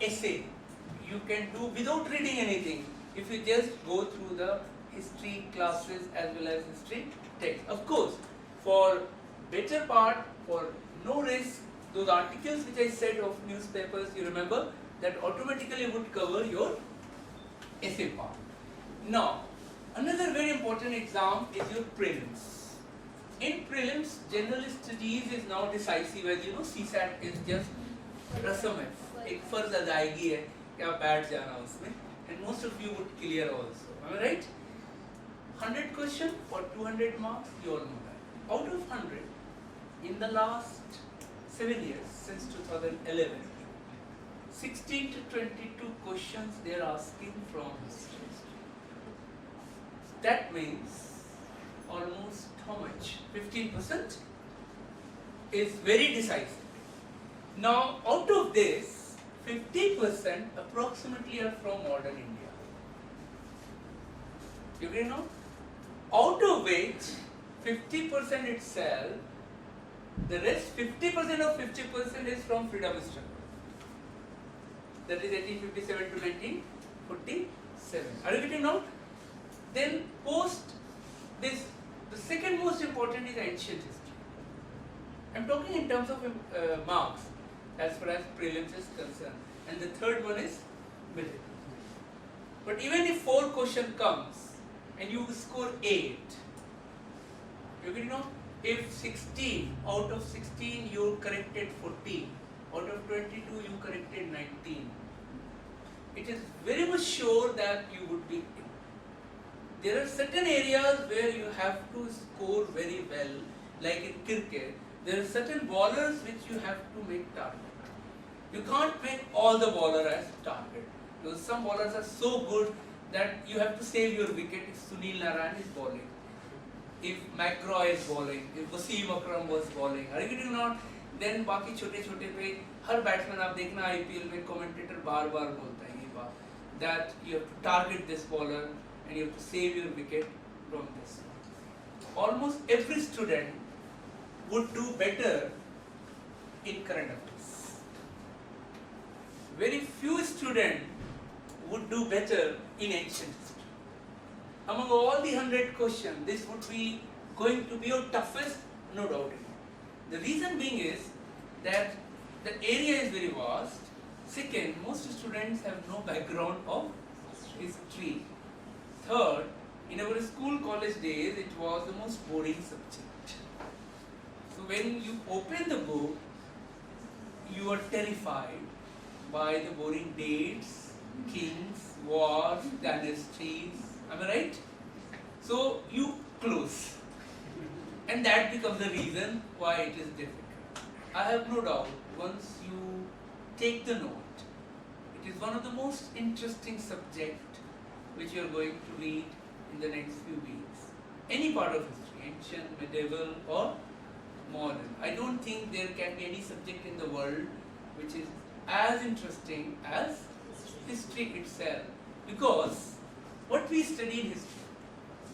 essay you can do without reading anything if you just go through the history classes as well as history text. Of course, for better part, for no risk, those articles which I said of newspapers, you remember, that automatically would cover your essay part. Now, another very important exam is your prelims. In prelims, general studies is now decisive, as you know, CSAT is just रस्म है, एक फर्ज अदायगी है कि आप बैठ जाना उसमें, and most of you would clear also. Am I right? 100 question for 200 marks, you all know that. Out of 100, in the last 7 years, since 2011, 16 to 22 questions they are asking from history. That means almost how much? 15% is very decisive. Now, out of this, 50% approximately are from modern India. You agree now? Out of which 50% itself, the rest 50% of 50% is from freedom struggle. That is 1857 to 1947. Are you getting now? Then post this, the second most important is ancient history. I'm talking in terms of marks as far as prelims is concerned. And the third one is middle. But even if 4 question comes and you score 8, you can know if 16 out of 16 you corrected 14, out of 22 you corrected 19, it is very much sure that you would be in. There are certain areas where you have to score very well, like in cricket. There are certain bowlers which you have to make target. You can't make all the bowlers as target, because some bowlers are so good that you have to save your wicket if Sunil Narine is bowling, if McGraw is bowling, if Wasim Akram was bowling. Are you getting not? Then बाकी छोटे छोटे पे हर batsman आप देखना IPL में commentator बार बार बोलता है ये बात, that you have to target this bowler and you have to save your wicket from this. Almost every student would do better in current affairs. Very few students would do better in ancient history. Among all the 100 questions, this would be going to be your toughest, no doubt in it. The reason being is that the area is very vast. Second, most students have no background of history. Third, in our school college days, it was the most boring subject. So when you open the book, you are terrified by the boring dates, kings, wars, dynasties. Am I right? So you close. And that becomes the reason why it is difficult. I have no doubt, once you take the note, it is one of the most interesting subjects which you are going to read in the next few weeks. Any part of history, ancient, medieval or modern. I don't think there can be any subject in the world which is as interesting as history itself. Because what we study in history,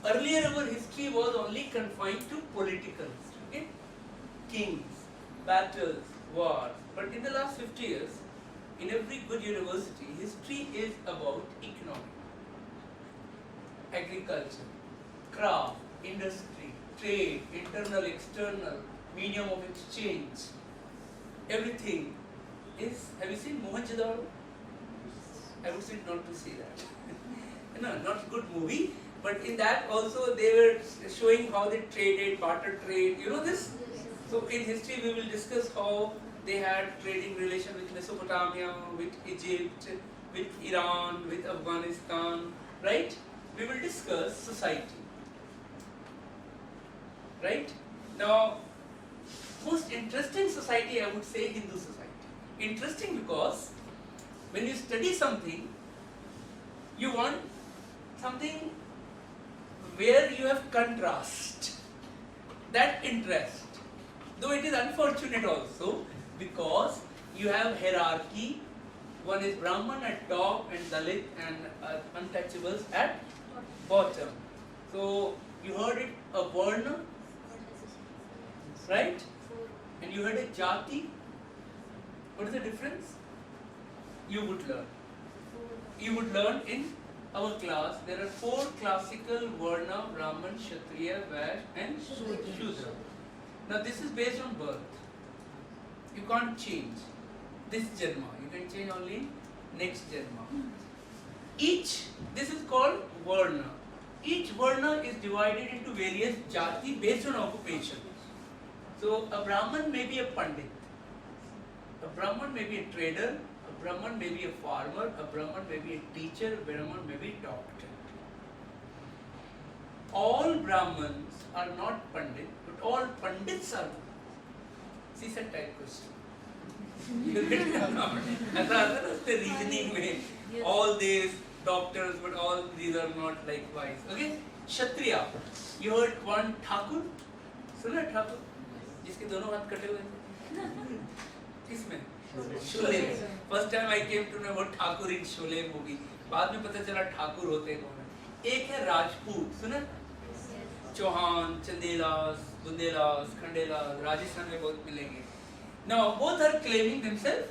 earlier our history was only confined to political history, okay? Kings, battles, wars. But in the last 50 years, in every good university, history is about economy, agriculture, craft, industry, trade, internal, external, medium of exchange. Everything is, have you seen Mohenjo-daro? I would say not to see that. No, not good movie, but in that also they were showing how they traded, barter trade, you know this? So in history we will discuss how they had trading relation with Mesopotamia, with Egypt, with Iran, with Afghanistan, right? We will discuss society, right? Now, most interesting society I would say Hindu society. Interesting because when you study something, you want something where you have contrast, that interest. Though it is unfortunate also because you have hierarchy, one is Brahman at top and Dalit and untouchables at bottom. So you heard it a Varna, right? And you heard a Jati. What is the difference? you would learn? You would learn in our class there are 4 classical Varna, Brahman, Kshatriya, Vaishya and Shudra. Now this is based on birth. You can't change this Janma. You can change only next Janma. This is called Varna. Each Varna is divided into various jati based on occupation. So a Brahman may be a Pandit. A Brahman may be a trader. A Brahman may be a farmer. A Brahman may be a teacher. A Brahman may be a doctor. All Brahmans are not Pandit, but all Pandits are. See, set type question. You get it or not? And the other is the reasoning way. All these doctors, but all these are not likewise. Okay? Kshatriya. You heard one Thakur? सुना ठाकुर? जिसके दोनों हाथ कटे हुए थे? किसमें? Sholay. First time I came to know about Thakur in Sholay movie. बाद में पता चला ठाकुर होते कौन है? एक है राजपूत, सुना? चौहान, चंदेलास, बुंदेलास, खंडेलास, राजस्थान में बहुत मिलेंगे. Now both are claiming themselves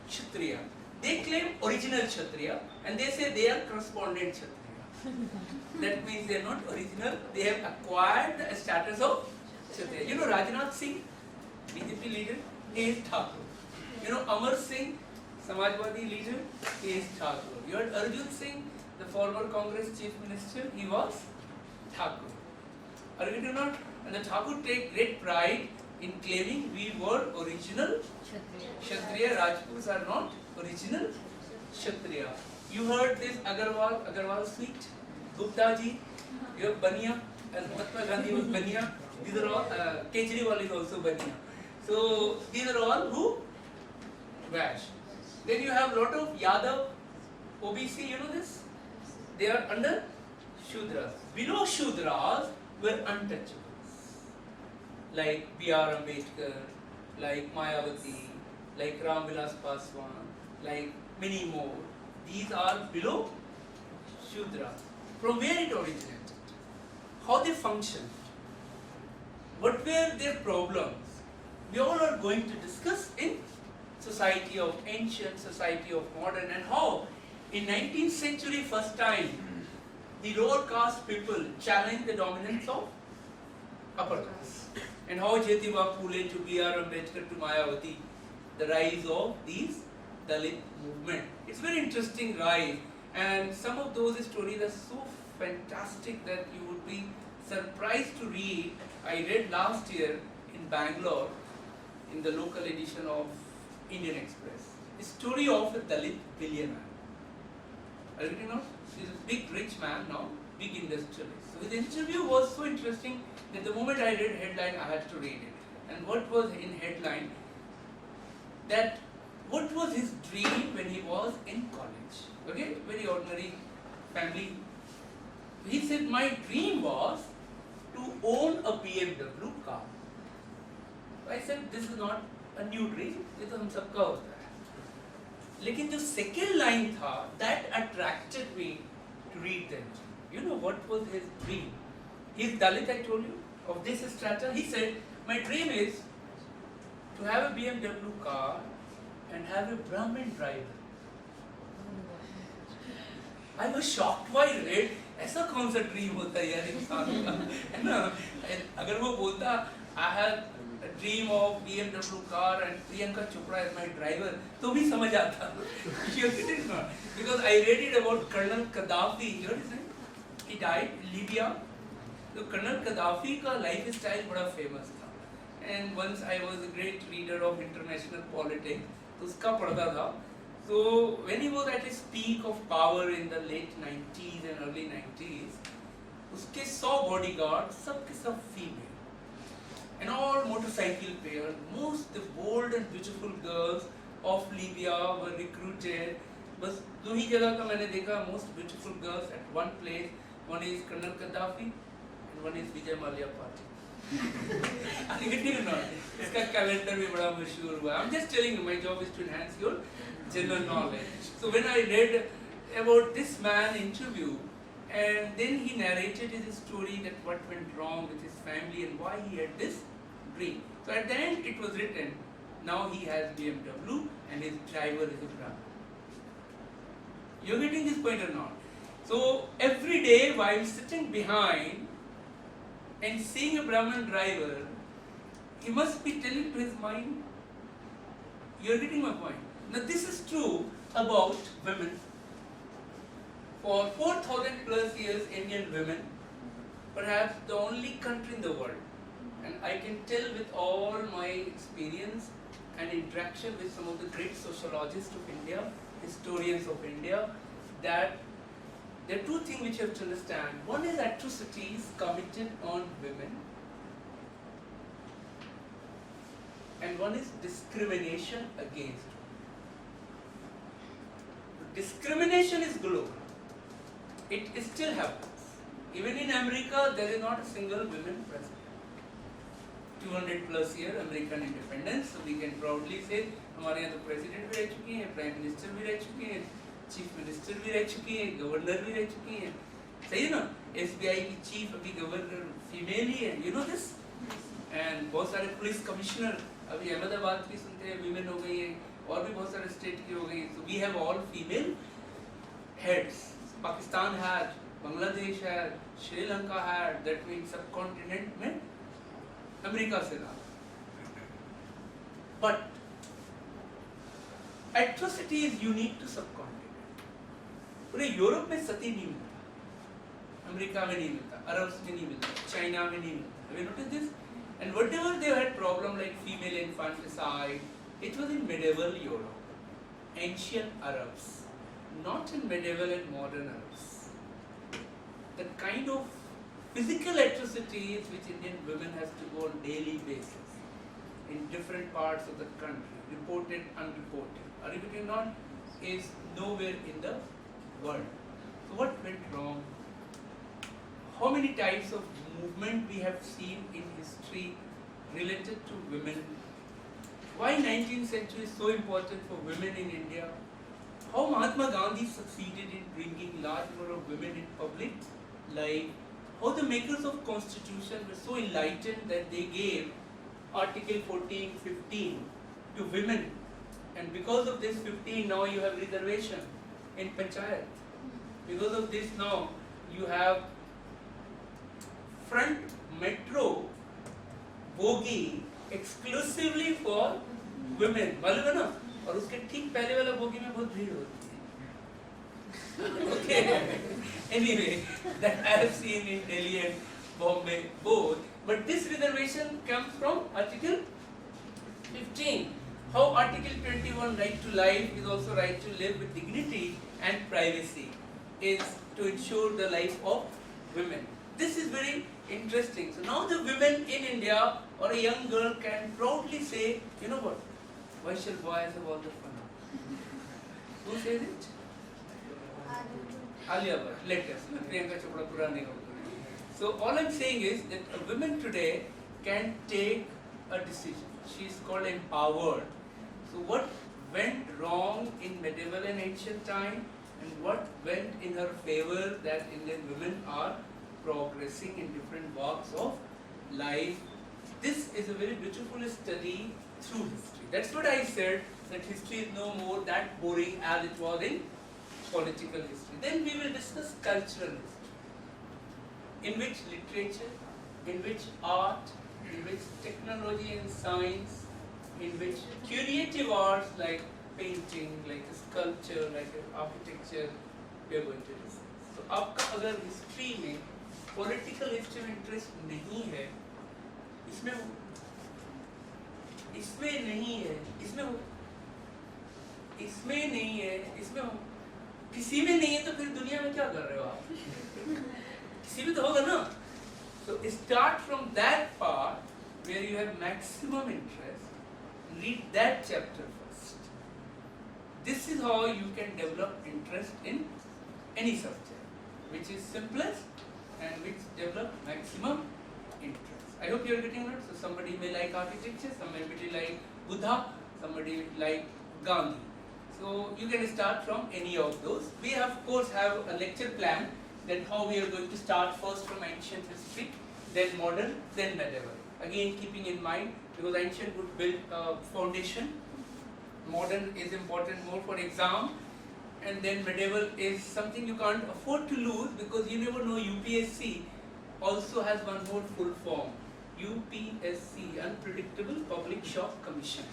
Kshatriya. They claim original Kshatriya and they say they are correspondent Kshatriya. That means they are not original. They have acquired the status of Kshatriya. You know Rajnath Singh, BJP leader, he is Thakur. You know Amar Singh, Samajwadi leader, he is Thakur. You heard Arjun Singh, the former Congress chief minister, he was Thakur. Are you not? And the Thakur take great pride in claiming we were original Kshatriya. Rajputs are not original Kshatriya. You heard this Agarwal sweet, Gupta ji, you have Bania, as Mahatma Gandhi was Bania. These are all, Kejriwal is also Bania. So these are all who? Vash. Then you have lot of Yadav, OBC, you know this? They are under Shudras. Below Shudras were untouchables. Like B.R. Ambedkar, like Mayawati, like Ram Vilas Paswan, like many more. These are below Shudra. From where it originated? How they function? What were their problems? We all are going to discuss in society of ancient, society of modern, and how in 19th century first time the lower caste people challenged the dominance of upper caste. And how Jyotiba Phule to B.R. Ambedkar to Mayawati, the rise of these Dalit movement. It's very interesting rise, and some of those stories are so fantastic that you would be surprised to read. I read last year in Bangalore, in the local edition of Indian Express, the story of a Dalit billionaire. Are you know? He's a big rich man now, big industrialist. So his interview was so interesting that the moment I read headline, I had to read it. And what was in headline? That what was his dream when he was in college? Okay, very ordinary family. He said, my dream was to own a BMW car. I said, this is not a new dream, this is हम सबका होता है. लेकिन जो second line था, that attracted me to read that. You know what was his dream? He's Dalit, I told you, of this strata. He said, my dream is to have a BMW car and have a Brahmin driver. I was shocked while I read, ऐसा कौन सा dream होता है यार इंसान का, है ना? अगर वो बोलता, I had a dream of BMW car and Priyanka Chopra as my driver, तो भी समझ आता. It is not. Because I read it about Colonel Gaddafi, you heard his name? He died in Libya. So Colonel Gaddafi का lifestyle बड़ा famous था. And once I was a great reader of international politics, तो उसका पढ़ता था. So when he was at his peak of power in the late 90s and early 90s, उसके 100 bodyguards सब के सब female. And all motorcycle pairs, most the bold and beautiful girls of Libya were recruited. बस दो ही जगह का मैंने देखा most beautiful girls at one place. One is Colonel Gaddafi and one is Vijay Mallya party. I get it or not? इसका calendar भी बड़ा मशहूर हुआ. I'm just telling you, my job is to enhance your general knowledge. So when I read about this man interview, and then he narrated his story that what went wrong with his family and why he had this dream. So at the end it was written, now he has BMW and his driver is a Brahmin. You're getting this point or not? So every day while sitting behind and seeing a Brahman driver, he must be telling to his mind, you're getting my point. Now this is true about women. For 4,000 plus years, Indian women, perhaps the only country in the world, and I can tell with all my experience and interaction with some of the great sociologists of India, historians of India, that there are two things which you have to understand. One is atrocities committed on women, and one is discrimination against women. Discrimination is global. It still happens. Even in America, there is not a single woman president. 200 plus year American independence, so we can proudly say हमारे यहाँ तो president भी रह चुकी हैं, prime minister भी रह चुकी हैं, chief minister भी रह चुकी हैं, governor भी रह चुकी हैं, सही है ना? SBI की chief अभी governor female ही है, you know this? And बहुत सारे police commissioner अभी अहमदाबाद की सुनते हैं women हो गई है, और भी बहुत सारे state की हो गई, so we have all female heads. Pakistan had, Bangladesh had, Sri Lanka had, that means subcontinent में अमेरिका से ना. But atrocity is unique to subcontinent. पूरे यूरोप में सती नहीं मिलता, अमेरिका में नहीं मिलता, अरब्स में नहीं मिलता, चाइना में नहीं मिलता. Have you noticed this? And whatever they had problem like female infanticide, it was in medieval Europe, ancient Arabs, not in medieval and modern Arabs. The kind of physical atrocities which Indian women has to go on daily basis in different parts of the country, reported, unreported, or if it is not, is nowhere in the world. So what went wrong? How many types of movement we have seen in history related to women? Why 19th century is so important for women in India? How Mahatma Gandhi succeeded in bringing large number of women in public life? How the makers of constitution were so enlightened that they gave Article 14, 15 to women, and because of this 15 now you have reservation in Panchayat. Because of this now you have front metro bogie exclusively for women. मालूम है ना? और उसके ठीक पहले वाला bogie में बहुत भीड़ होती है. Okay. Anyway, that I have seen in Delhi and Bombay both. But this reservation comes from Article 15. How Article 21, right to life, is also right to live with dignity and privacy, is to ensure the life of women. This is very interesting. So now the women in India or a young girl can proudly say, you know what? Why shall boys have all the fun? Who says it? Alia Bhatt, latest, Priyanka Chopra Purani. So all I'm saying is that a woman today can take a decision. She is called empowered. So what went wrong in medieval and ancient time, and what went in her favor, that Indian women are progressing in different walks of life. This is a very beautiful study through history. That's what I said, that history is no more that boring as it was in political history. Then we will discuss cultural history, in which literature, in which art, in which technology and science, in which creative arts like painting, like sculpture, like architecture, we are going to discuss. So आपका अगर history में political history में interest नहीं है, इसमें नहीं है, किसी में नहीं है, तो फिर दुनिया में क्या कर रहे हो आप? किसी में तो होगा ना? So start from that part where you have maximum interest. Read that chapter first. This is how you can develop interest in any subject, which is simplest and which develop maximum interest. I hope you are getting it. So somebody may like architecture, somebody may like Buddha, somebody may like Gandhi. So you can start from any of those. We of course have a lecture plan that how we are going to start first from ancient history, then modern, then medieval. Again keeping in mind, because ancient would build a foundation, modern is important more for exam, and then medieval is something you can't afford to lose because you never know. UPSC also has one more full form. UPSC, Unpredictable Public Shock Commission.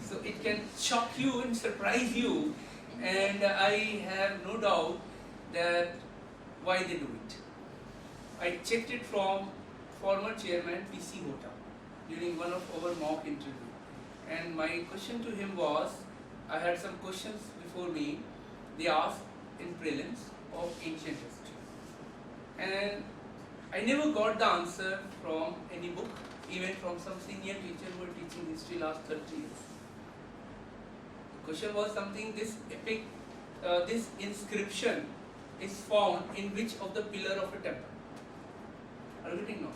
So it can shock you and surprise you, and I have no doubt that why they do it. I checked it from former chairman PC Hota during one of our mock interview, and my question to him was, I had some questions before me, they asked in prelims of ancient history, and I never got the answer from any book, even from some senior teacher who were teaching history last 30 years. The question was something, this epic, this inscription is found in which of the pillar of a temple? Are you getting now?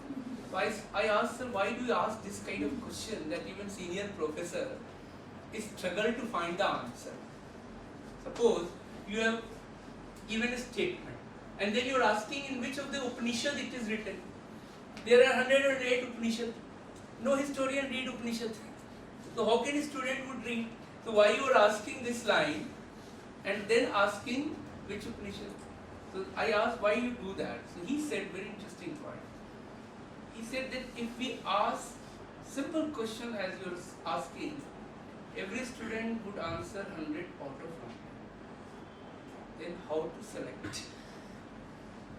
So I asked, sir, why do you ask this kind of question that even senior professor is struggle to find the answer? Suppose you have given a statement, and then you are asking in which of the Upanishad it is written. There are 108 Upanishads. No historian read Upanishads. So how can a student would read? So why you are asking this line and then asking which Upanishad? So I asked why you do that. So he said very interesting point. He said that if we ask simple question as you are asking, every student would answer 100 out of 100. Then how to select?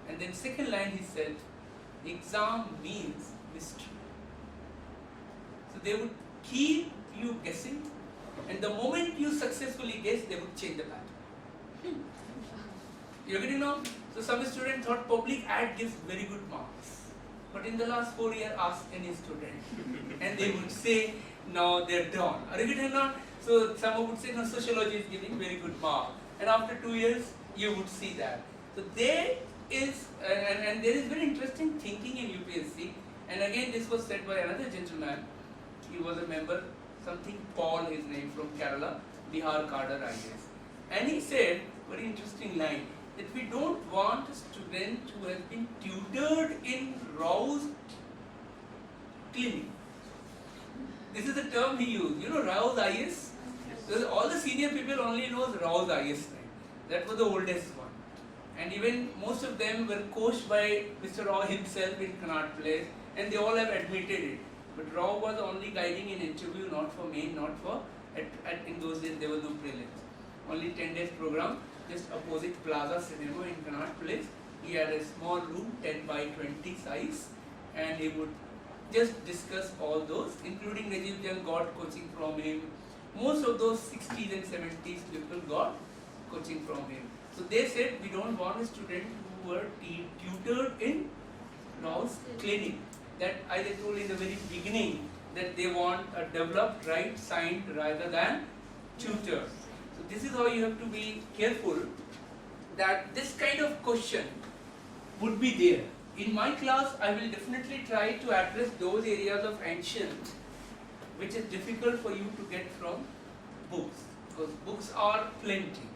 And then second line he said, exam means mystery. So they would keep you guessing, and the moment you successfully guess, they would change the pattern. You getting now? So some student thought public ad gives very good marks. But in the last 4 years, ask any student, and they would say, no, they're done. Are you getting now? So someone would say, no, sociology is giving very good mark. And after 2 years, you would see that. So there is, and there is very interesting thinking in UPSC. And again, this was said by another gentleman. He was a member, something Paul, his name, from Kerala, Bihar Cadre IAS. And he said, very interesting line, that we don't want a student who has been tutored in Rao's clinic. This is the term he used. You know Rao's IAS? So all the senior people only knows Rao's IAS name. That was the oldest one. And even most of them were coached by Mr. Rao himself in Connaught Place, and they all have admitted it. But Rao was only guiding in interview, not for main, not for, in those days there was no prelims. Only 10 days program, just opposite Plaza Cinema in Connaught Place. He had a small room, 10 by 20 size, and he would just discuss all those, including Rajiv Jung got coaching from him. Most of those 60s and 70s people got coaching from him. So they said, we don't want a student who were tutored in Rao's clinic. That I told in the very beginning that they want a developed, right, signed rather than tutor. So this is how you have to be careful that this kind of question would be there. In my class, I will definitely try to address those areas of ancient which is difficult for you to get from books, because books are plenty.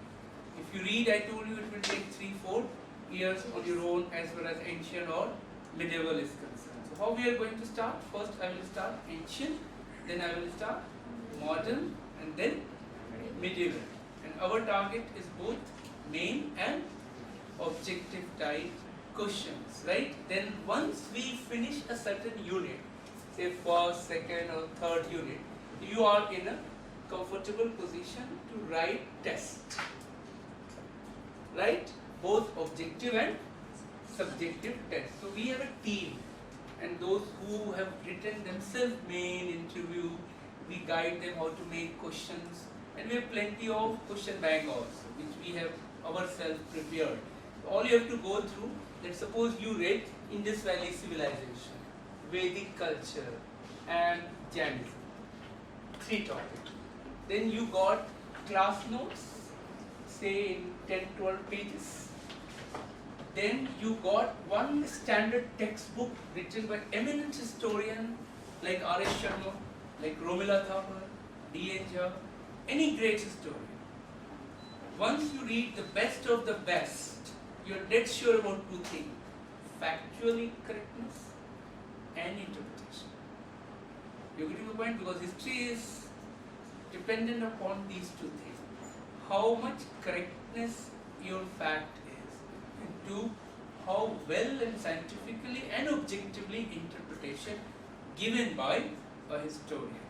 If you read, I told you it will take 3-4 years on your own as far as ancient or medieval is concerned. So how we are going to start? First I will start ancient, then I will start modern, and then medieval. And our target is both main and objective type questions, right? Then once we finish a certain unit, say first, second or third unit, you are in a comfortable position to write test, right? Both objective and subjective test. So we have a team, and those who have written themselves main interview, we guide them how to make questions, and we have plenty of question bank also, which we have ourselves prepared. So all you have to go through, let's suppose you read Indus Valley Civilization, Vedic culture and Jainism, 3 topics. Then you got class notes, say in 10-12 pages. Then you got one standard textbook written by eminent historian like R.S. Sharma, like Romila Thapar, D.N. Jha, any great historian. Once you read the best of the best, you are dead sure about 2 things: factually correctness and interpretation. You get my point? Because history is dependent upon these 2 things. How much correct correctness your fact is, and two, how well and scientifically and objectively interpretation given by a historian.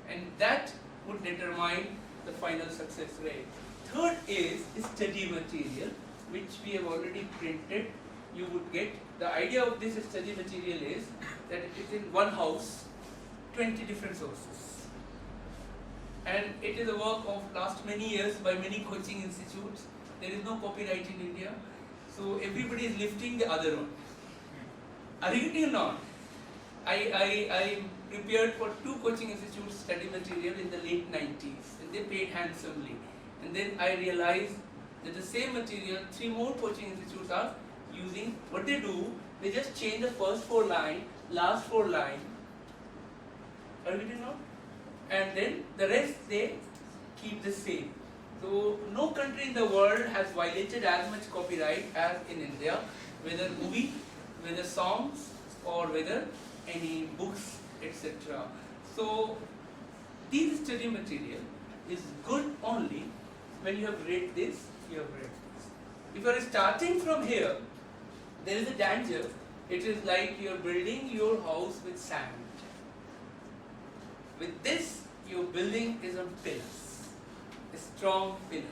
And that would determine the final success rate. Third is study material, which we have already printed. You would get, the idea of this study material is that it is in one house, 20 different sources. And it is a work of last many years by many coaching institutes. There is no copyright in India, so everybody is lifting the other one. Are you getting or not? I prepared for 2 coaching institutes study material in the late 90s, and they paid handsomely. And then I realized that the same material 3 more coaching institutes are using. What they do, they just change the first 4 line, last 4 line. Are you getting not? And then the rest they keep the same. So no country in the world has violated as much copyright as in India, whether movie, whether songs, or whether any books, etc. So this study material is good only when you have read this, you have read this. If you are starting from here, there is a danger. It is like you are building your house with sand. With this, your building is on pillars, strong pillars.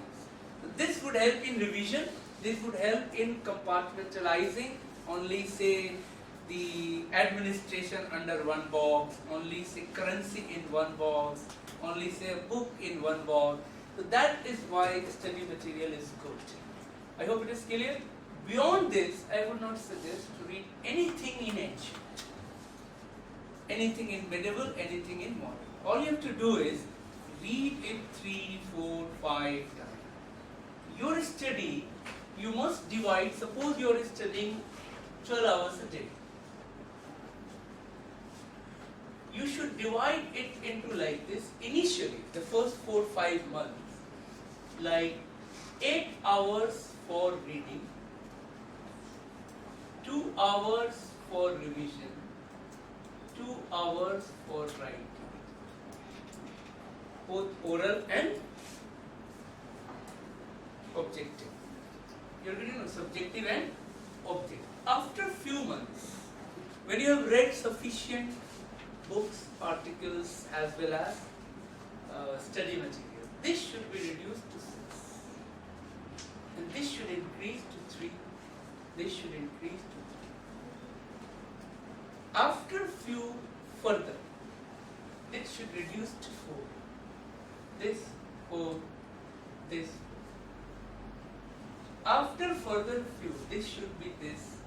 So this would help in revision. This would help in compartmentalizing. Only say the administration under one box, only say currency in one box, only say a book in one box. So that is why study material is good. I hope it is clear. Beyond this, I would not suggest to read anything in ancient, anything in medieval, anything in modern. All you have to do is read it 3, 4, 5 times. Your study, you must divide. Suppose you are studying 12 hours a day. You should divide it into like this. Initially, the first 4, 5 months, like 8 hours for reading, 2 hours for revision, 2 hours for writing, both oral and objective. You are getting subjective and objective. After few months, when you have read sufficient books, articles, as well as study material, this should be reduced to 6, and this should increase to 3, this should increase to 3. After few further, this should reduce to 4, this 4, this 4. After further few, this should be this,